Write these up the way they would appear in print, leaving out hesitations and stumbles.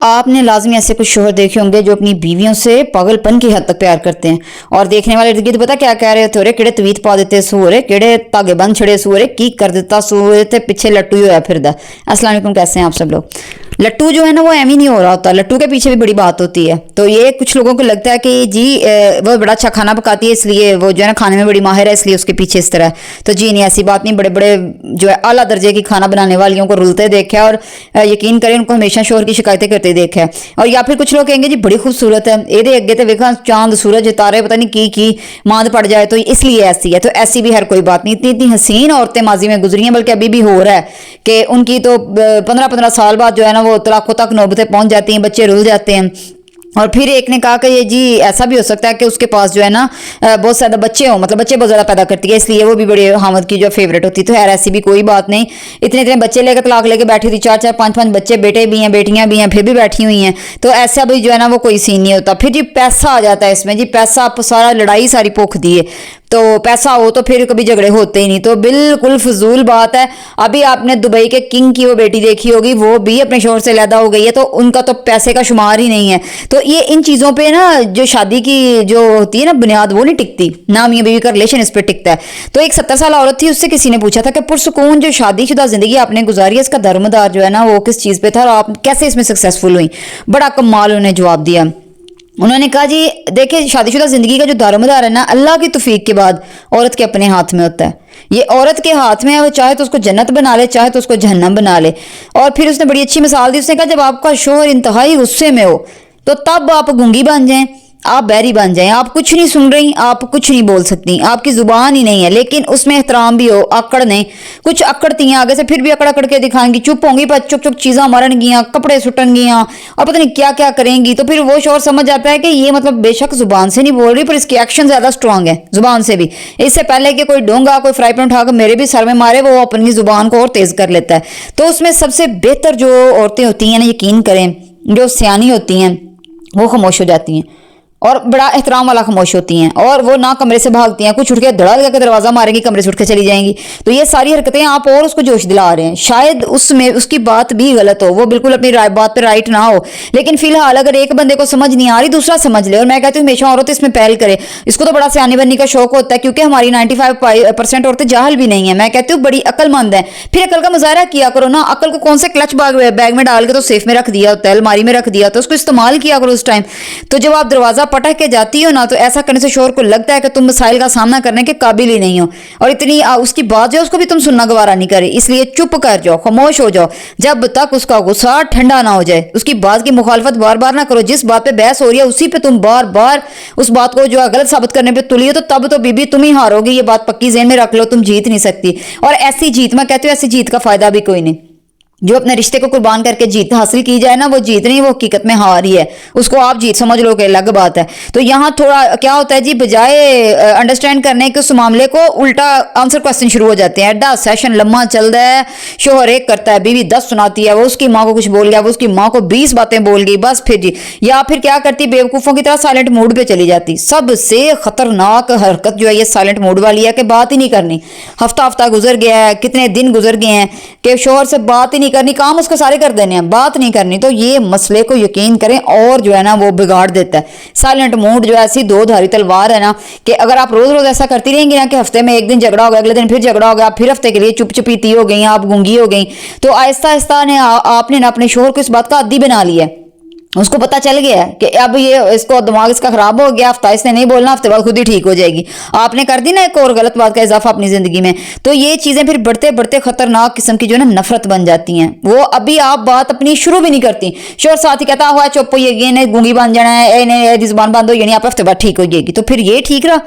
آپ نے لازمی ایسے کچھ شوہر دیکھے ہوں گے جو اپنی بیویوں سے پاگلپن کی حد تک پیار کرتے ہیں اور دیکھنے والے ارد گرد پتا کیا کہہ رہے ہوتے کہڑے تویت پا دیتے سورے کہڑے تاگے بند چھڑے سورے کی کر دیتا سورے تے پیچھے لٹو ہی ہوا پھردا۔ السلام علیکم، کیسے ہیں آپ سب لوگ؟ لٹو جو ہے نا وہ ایم ہی نہیں ہو رہا ہوتا، لٹو کے پیچھے بھی بڑی بات ہوتی ہے۔ تو یہ کچھ لوگوں کو لگتا ہے کہ جی وہ بڑا اچھا کھانا پکاتی ہے اس لیے وہ جو ہے نا کھانے میں بڑی ماہر ہے اس لیے اس کے پیچھے اس طرح ہے۔ تو جی نہیں، ایسی بات نہیں، بڑے بڑے جو ہے اعلیٰ درجے کی کھانا بنانے والیوں کو رلتے دیکھا ہے اور یقین کریں ان کو ہمیشہ شوہر کی شکایتیں کرتے دیکھا ہے۔ اور یا پھر کچھ لوگ کہیں گے جی بڑی خوبصورت ہے، یہ اگے تو ویکھا چاند سورج تارے پتہ نہیں کی ماند پڑ جائے تو اس لیے ایسی ہے۔ تو ایسی بھی ہر کوئی بات نہیں، اتنی اتنی حسین عورتیں ماضی میں گزری ہیں، بلکہ ابھی بھی ہو رہا ہے کہ ان کی تو 15 سال بعد جو ہے نا وہ طلاقوں تک نوبتیں پہنچ جاتی ہیں، بچے رل جاتے ہیں۔ اور پھر ایک نے کہا کہ یہ جی ایسا بھی ہو سکتا ہے کہ اس کے پاس جو ہے نا بہت زیادہ بچے ہوں، مطلب بچے بہت زیادہ پیدا کرتی ہے اس لیے وہ بھی بڑے حامد کی جو فیوریٹ ہوتی ہے۔ تو خیر ایسی بھی کوئی بات نہیں، اتنے اتنے بچے لے کے طلاق لے کے بیٹھی تھی، 4 5 بچے، بیٹے بھی ہیں بیٹیاں بھی ہیں، پھر بھی بیٹھی ہوئی ہیں۔ تو ایسا بھی جو ہے نا وہ کوئی سین نہیں ہوتا۔ پھر جی پیسہ آ جاتا ہے اس میں، جی پیسہ آپ سارا لڑائی ساری پوکھ دیے تو پیسہ ہو تو پھر کبھی جھگڑے ہوتے ہی نہیں، تو بالکل فضول بات ہے۔ ابھی آپ نے دبئی کے کنگ کی وہ بیٹی دیکھی ہوگی، وہ بھی اپنے شوہر سے علیحدہ ہو گئی ہے، تو ان کا تو پیسے کا شمار ہی نہیں ہے۔ تو یہ ان چیزوں پہ نا جو شادی کی جو ہوتی ہے نا بنیاد وہ نہیں ٹکتی، نہ میاں بیوی کا ریلیشن اس پہ ٹکتا ہے۔ تو ایک 70 سالہ عورت تھی، اس سے کسی نے پوچھا تھا کہ پرسکون جو شادی شدہ زندگی آپ نے گزاری ہے اس کا دارمدار جو ہے نا وہ کس چیز پہ تھا اور آپ کیسے اس میں سکسیسفل ہوئی؟ بڑا کمال انہوں نے جواب دیا۔ انہوں نے کہا جی دیکھیں شادی شدہ زندگی کا جو دارمدار ہے نا اللہ کی توفیق کے بعد عورت کے اپنے ہاتھ میں ہوتا ہے۔ یہ عورت کے ہاتھ میں ہے، وہ چاہے تو اس کو جنت بنا لے چاہے تو اس کو جہنم بنا لے۔ اور پھر اس نے بڑی اچھی مثال دی، اس نے کہا جب آپ کا شوہر انتہائی غصے میں ہو تو تب آپ گونگی بن جائیں، آپ بہری بن جائیں، آپ کچھ نہیں سن رہی، آپ کچھ نہیں بول سکتی، آپ کی زبان ہی نہیں ہے، لیکن اس میں احترام بھی ہو، اکڑ نہیں، کچھ اکڑتی ہیں آگے سے پھر بھی اکڑ اکڑ کے دکھائیں گی، چپ ہوں گی پر چپ چپ چیزاں مرن گیاں، کپڑے سٹن گیاں اور پتہ نہیں کیا کیا کریں گی۔ تو پھر وہ شوہر سمجھ جاتا ہے کہ یہ مطلب بے شک زبان سے نہیں بول رہی پر اس کے ایکشن زیادہ سٹرونگ ہے زبان سے بھی، اس سے پہلے کہ کوئی ڈونگا کوئی فرائی پین اٹھا کر میرے بھی سر میں مارے وہ اپنی زبان کو اور تیز کر لیتا ہے۔ تو اس میں سب سے بہتر جو عورتیں ہوتی ہیں نا یقین کریں جو سیانی ہوتی ہیں وہ خاموش ہو جاتی ہیں اور بڑا احترام والا خاموش ہوتی ہیں، اور وہ نہ کمرے سے بھاگتی ہیں، کچھ اٹھ کے دھڑا لگا کے دروازہ ماریں گی، کمرے سے اٹھ کے چلی جائیں گی۔ تو یہ ساری حرکتیں آپ اور اس کو جوش دلا رہے ہیں، شاید اس میں اس کی بات بھی غلط ہو، وہ بالکل اپنی بات پہ رائٹ نہ ہو، لیکن فی الحال اگر ایک بندے کو سمجھ نہیں آ رہی دوسرا سمجھ لے۔ اور میں کہتی ہوں ہمیشہ عورت اس میں پہل کرے، اس کو تو بڑا سیانی بننے کا شوق ہوتا ہے کیونکہ ہماری 95% عورتیں جاہل بھی نہیں ہیں، میں کہتی ہوں بڑی عقل مند ہیں۔ پھر عقل کا مظاہرہ کیا کرو نا، عقل کو کون سے کلچ بیگ میں ڈال کے تو سیف میں رکھ دیا ہوتا ہے، الماری میں رکھ دیا تو اس کو استعمال کیا کرو اس ٹائم۔ تو جب آپ دروازہ پٹک کے جاتی ہو نا تو ایسا کرنے سے شوہر کو لگتا ہے کہ تم مسائل کا سامنا کرنے کے قابل ہی نہیں ہو، اور اتنی اس کی بات جو ہے اس کو بھی تم سننا گوارا نہیں کرے، اس لیے چپ کر جاؤ، خاموش ہو جاؤ جب تک اس کا غصہ ٹھنڈا نہ ہو جائے۔ اس کی بات کی مخالفت بار بار نہ کرو، جس بات پہ بحث ہو رہی ہے اسی پہ تم بار بار اس بات کو جو ہے غلط ثابت کرنے پہ تلی ہو تو تب تو بی بی تم ہی ہارو گی، یہ بات پکی ذہن میں رکھ لو، تم جیت نہیں سکتی۔ اور ایسی جیت میں کہتی ہوں ایسی جیت کا فائدہ بھی کوئی نہیں، جو اپنے رشتے کو قربان کر کے جیت حاصل کی جائے نا وہ جیت نہیں، وہ حقیقت میں ہار ہی ہے، اس کو آپ جیت سمجھ لو کہ الگ بات ہے۔ تو یہاں تھوڑا کیا ہوتا ہے جی بجائے انڈرسٹینڈ کرنے کے اس معاملے کو الٹا آنسر کوسچن شروع ہو جاتے ہیں، ایڈا سیشن لمحہ چل رہا ہے، شوہر ایک کرتا ہے بیوی 10 سناتی ہے، وہ اس کی ماں کو کچھ بول گیا وہ اس کی ماں کو 20 باتیں بول گئی، بس پھر جی یا پھر کیا کرتی بیوقوفوں کی طرح سائلنٹ موڈ پہ چلی جاتی۔ سب سے خطرناک حرکت جو ہے یہ سائلنٹ موڈ والی ہے کہ بات ہی نہیں کرنی، ہفتہ گزر گیا ہے، کتنے دن گزر گئے ہیں کہ شوہر سے بات ہی نہیں کرنی، کام اس کو سارے کر دینے ہیں، بات نہیں کرنی۔ تو یہ مسئلے کو یقین کریں اور جو ہے نا وہ بگاڑ دیتا ہے۔ سائلنٹ موڈ جو ایسی دو دھاری تلوار ہے نا کہ اگر آپ روز روز ایسا کرتی رہیں گی نا کہ ہفتے میں ایک دن جھگڑا ہو گیا، اگلے دن پھر جھگڑا ہو گیا، پھر ہفتے کے لیے چپ چپیتی ہو گئی، آپ گونگی ہو گئی، تو آہستہ آہستہ آپ نے نا اپنے شوہر کو اس بات کا عادی بنا لیا ہے۔ اس کو پتہ چل گیا ہے کہ اب یہ اس کو دماغ اس کا خراب ہو گیا، ہفتہ اس نے نہیں بولنا، ہفتے بعد خود ہی ٹھیک ہو جائے گی۔ آپ نے کر دی نا ایک اور غلط بات کا اضافہ اپنی زندگی میں، تو یہ چیزیں پھر بڑھتے بڑھتے خطرناک قسم کی جو ہے نا نفرت بن جاتی ہیں۔ وہ ابھی آپ بات اپنی شروع بھی نہیں کرتی، شوہر ساتھ ہی کہتا ہوا چپ ہوئیے گی، نہیں گونگی بن جانا ہے، زبان بند ہو جانی، آپ ہفتے بعد ٹھیک ہو جائے گی، تو پھر یہ ٹھیک رہا؟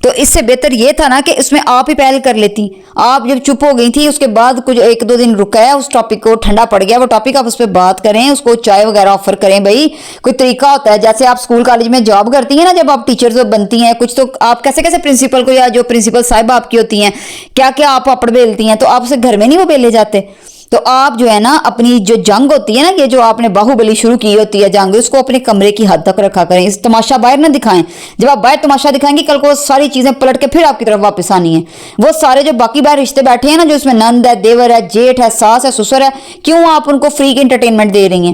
تو اس سے بہتر یہ تھا نا کہ اس میں آپ ہی پہل کر لیتی۔ آپ جب چپ ہو گئی تھی اس کے بعد کچھ 1-2 دن رکا ہے، اس ٹاپک کو ٹھنڈا پڑ گیا وہ ٹاپک، آپ اس پہ بات کریں، اس کو چائے وغیرہ آفر کریں۔ بھائی کوئی طریقہ ہوتا ہے، جیسے آپ اسکول کالج میں جاب کرتی ہیں نا، جب آپ ٹیچرز بنتی ہیں کچھ تو آپ کیسے کیسے پرنسپل کو یا جو پرنسپل صاحبہ آپ کی ہوتی ہیں کیا کیا آپ پاپڑ بیلتی ہیں، تو آپ اسے گھر میں نہیں وہ بیلے جاتے؟ تو آپ جو ہے نا اپنی جو جنگ ہوتی ہے نا، یہ جو آپ نے باہوبلی شروع کی ہوتی ہے جنگ، اس کو اپنے کمرے کی حد تک رکھا کریں، اس تماشا باہر نہ دکھائیں۔ جب آپ باہر تماشا دکھائیں گی کل کو ساری چیزیں پلٹ کے پھر آپ کی طرف واپس آنی ہے۔ وہ سارے جو باقی باہر رشتے بیٹھے ہیں نا، جو اس میں نند ہے، دیور ہے، جیٹھ ہے، ساس ہے، سسر ہے، کیوں آپ ان کو فری کی انٹرٹینمنٹ دے رہی ہیں؟